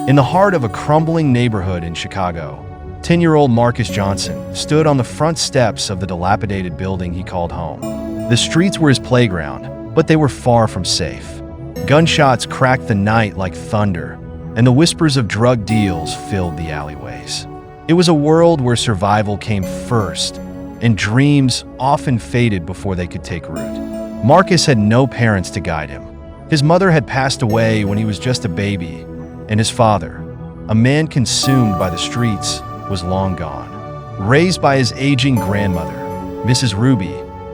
In the heart of a crumbling neighborhood in Chicago, 10-year-old Marcus Johnson stood on the front steps of the dilapidated building he called home. The streets were his playground, but they were far from safe. Gunshots cracked the night like thunder, and the whispers of drug deals filled the alleyways. It was a world where survival came first, and dreams often faded before they could take root. Marcus had no parents to guide him. His mother had passed away when he was just a baby, and his father, a man consumed by the streets, was long gone. Raised by his aging grandmother, Mrs. Ruby,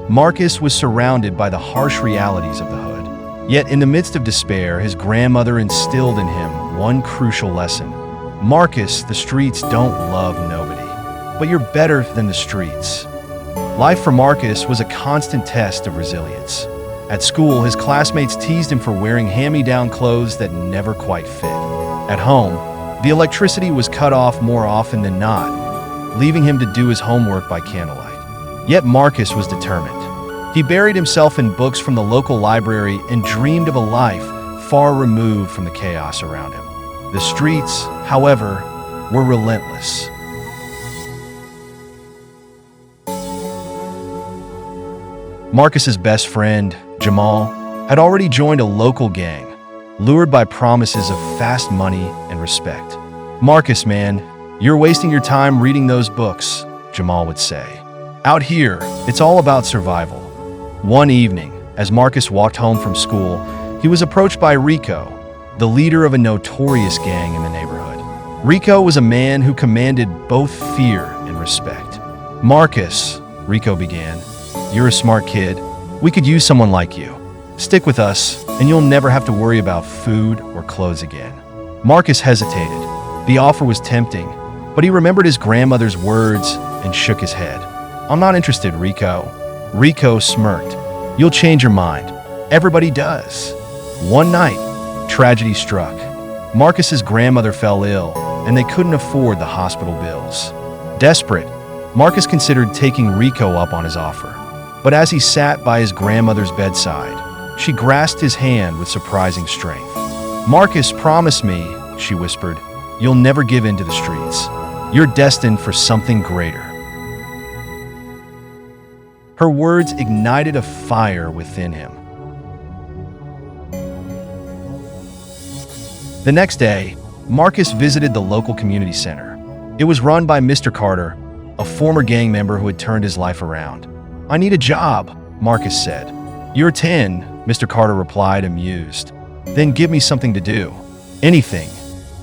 Marcus was surrounded by the harsh realities of the hood. Yet in the midst of despair, his grandmother instilled in him one crucial lesson. Marcus, the streets don't love nobody, but you're better than the streets. Life for Marcus was a constant test of resilience. At school, his classmates teased him for wearing hand-me-down clothes that never quite fit. At home, the electricity was cut off more often than not, leaving him to do his homework by candlelight. Yet Marcus was determined. He buried himself in books from the local library and dreamed of a life far removed from the chaos around him. The streets, however, were relentless. Marcus's best friend, Jamal, had already joined a local gang, lured by promises of fast money and respect. "Marcus, man, you're wasting your time reading those books," Jamal would say. "Out here, it's all about survival." One evening, as Marcus walked home from school, he was approached by Rico, the leader of a notorious gang in the neighborhood. Rico was a man who commanded both fear and respect. "Marcus," Rico began, "you're a smart kid. We could use someone like you. Stick with us, and you'll never have to worry about food or clothes again." Marcus hesitated. The offer was tempting, but he remembered his grandmother's words and shook his head. "I'm not interested, Rico." Rico smirked. "You'll change your mind. Everybody does." One night, tragedy struck. Marcus's grandmother fell ill, and they couldn't afford the hospital bills. Desperate, Marcus considered taking Rico up on his offer. But as he sat by his grandmother's bedside, she grasped his hand with surprising strength. "Marcus, promise me," she whispered, "you'll never give in to the streets. You're destined for something greater." Her words ignited a fire within him. The next day, Marcus visited the local community center. It was run by Mr. Carter, a former gang member who had turned his life around. "I need a job," Marcus said. "You're 10, Mr. Carter replied, amused. "Then give me something to do. Anything."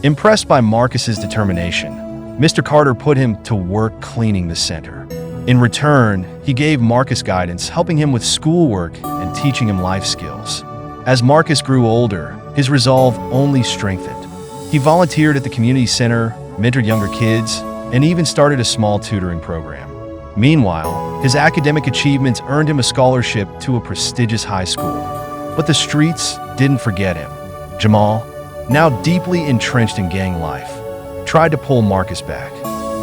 Impressed by Marcus's determination, Mr. Carter put him to work cleaning the center. In return, he gave Marcus guidance, helping him with schoolwork and teaching him life skills. As Marcus grew older, his resolve only strengthened. He volunteered at the community center, mentored younger kids, and even started a small tutoring program. Meanwhile, his academic achievements earned him a scholarship to a prestigious high school. But the streets didn't forget him. Jamal, now deeply entrenched in gang life, tried to pull Marcus back.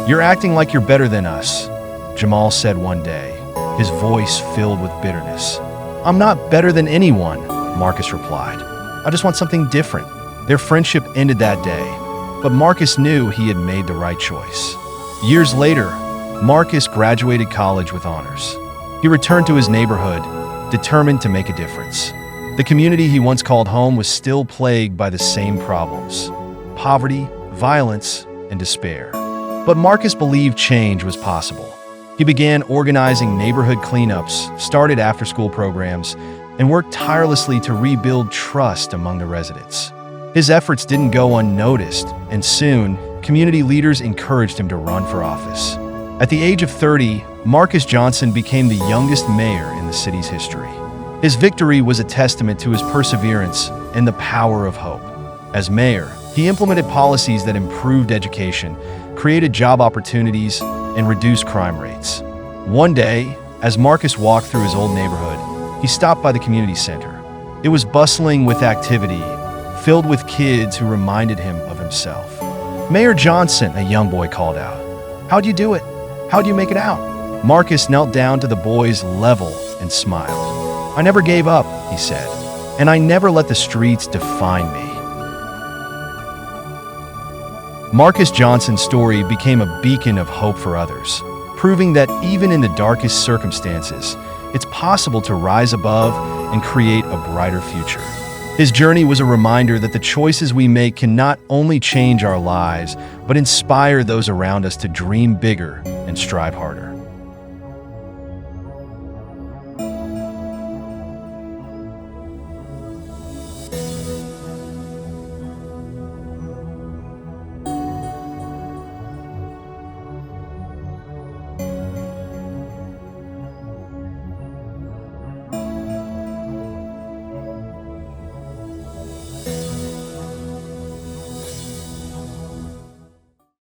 "You're acting like you're better than us," Jamal said one day, his voice filled with bitterness. "I'm not better than anyone," Marcus replied. "I just want something different." Their friendship ended that day, but Marcus knew he had made the right choice. Years later, Marcus graduated college with honors. He returned to his neighborhood, determined to make a difference. The community he once called home was still plagued by the same problems: poverty, violence, and despair. But Marcus believed change was possible. He began organizing neighborhood cleanups, started after-school programs, and worked tirelessly to rebuild trust among the residents. His efforts didn't go unnoticed, and soon, community leaders encouraged him to run for office. At the age of 30, Marcus Johnson became the youngest mayor in the city's history. His victory was a testament to his perseverance and the power of hope. As mayor, he implemented policies that improved education, created job opportunities, and reduced crime rates. One day, as Marcus walked through his old neighborhood, he stopped by the community center. It was bustling with activity, filled with kids who reminded him of himself. "Mayor Johnson," a young boy called out. "How'd you do it? How'd you make it out?" Marcus knelt down to the boy's level and smiled. "I never gave up," he said, "and I never let the streets define me." Marcus Johnson's story became a beacon of hope for others, proving that even in the darkest circumstances, it's possible to rise above and create a brighter future. His journey was a reminder that the choices we make can not only change our lives, but inspire those around us to dream bigger and strive harder.